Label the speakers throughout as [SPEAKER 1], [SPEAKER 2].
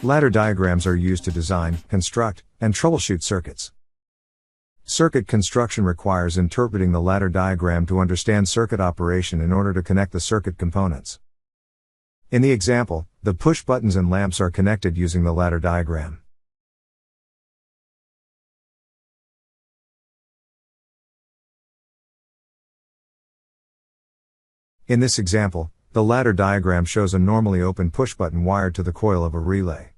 [SPEAKER 1] Ladder diagrams are used to design, construct, and troubleshoot circuits. Circuit construction requires interpreting the ladder diagram to understand circuit operation in order to connect the circuit components. In the example, the push buttons and lamps are connected using the ladder diagram. In this example, the ladder diagram shows a normally open push button wired to the coil of a relay.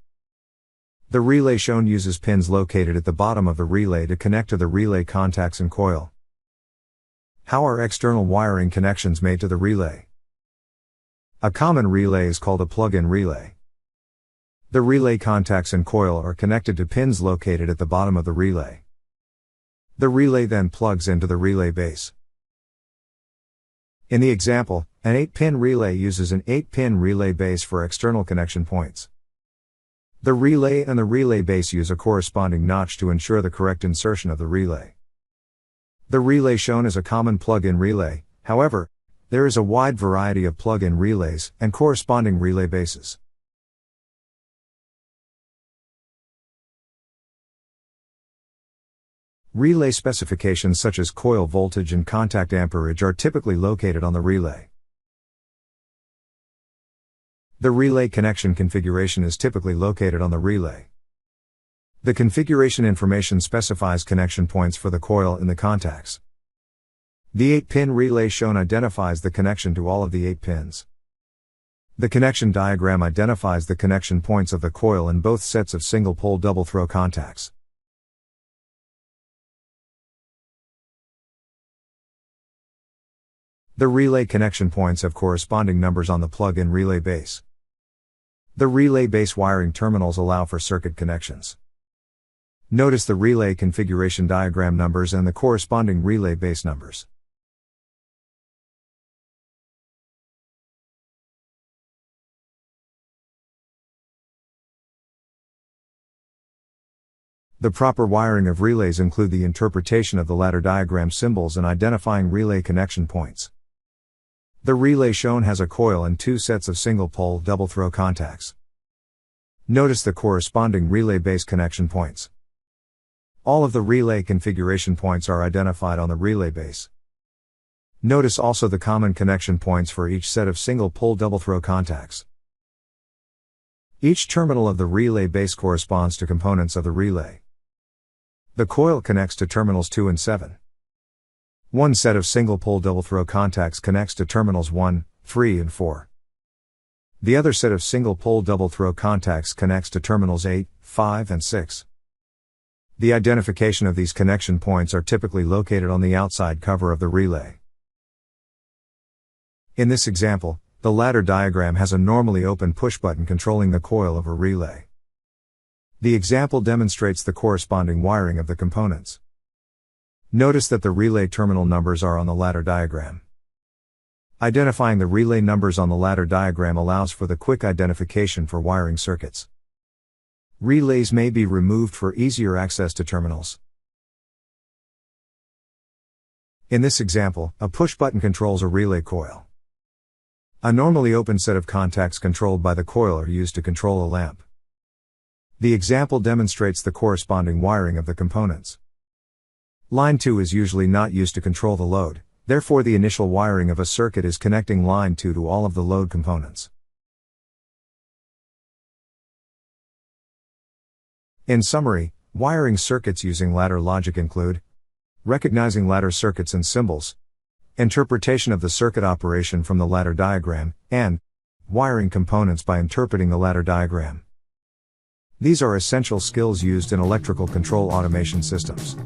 [SPEAKER 1] The relay shown uses pins located at the bottom of the relay to connect to the relay contacts and coil. How are external wiring connections made to the relay? A common relay is called a plug-in relay. The relay contacts and coil are connected to pins located at the bottom of the relay. The relay then plugs into the relay base. In the example, an 8-pin relay uses an 8-pin relay base for external connection points. The relay and the relay base use a corresponding notch to ensure the correct insertion of the relay. The relay shown is a common plug-in relay, however, there is a wide variety of plug-in relays and corresponding relay bases. Relay specifications such as coil voltage and contact amperage are typically located on the relay. The relay connection configuration is typically located on the relay. The configuration information specifies connection points for the coil and the contacts. The 8-pin relay shown identifies the connection to all of the 8 pins. The connection diagram identifies the connection points of the coil in both sets of single-pole double-throw contacts. The relay connection points have corresponding numbers on the plug-in relay base. The relay base wiring terminals allow for circuit connections. Notice the relay configuration diagram numbers and the corresponding relay base numbers. The proper wiring of relays include the interpretation of the ladder diagram symbols and identifying relay connection points. The relay shown has a coil and 2 sets of single-pole double-throw contacts. Notice the corresponding relay base connection points. All of the relay configuration points are identified on the relay base. Notice also the common connection points for each set of single-pole double-throw contacts. Each terminal of the relay base corresponds to components of the relay. The coil connects to terminals 2 and 7. One set of single-pole double-throw contacts connects to terminals 1, 3 and 4. The other set of single-pole double-throw contacts connects to terminals 8, 5 and 6. The identification of these connection points are typically located on the outside cover of the relay. In this example, the ladder diagram has a normally open push button controlling the coil of a relay. The example demonstrates the corresponding wiring of the components. Notice that the relay terminal numbers are on the ladder diagram. Identifying the relay numbers on the ladder diagram allows for the quick identification for wiring circuits. Relays may be removed for easier access to terminals. In this example, a push button controls a relay coil. A normally open set of contacts controlled by the coil are used to control a lamp. The example demonstrates the corresponding wiring of the components. Line 2 is usually not used to control the load, therefore the initial wiring of a circuit is connecting line 2 to all of the load components. In summary, wiring circuits using ladder logic include recognizing ladder circuits and symbols, interpretation of the circuit operation from the ladder diagram, and wiring components by interpreting the ladder diagram. These are essential skills used in electrical control automation systems.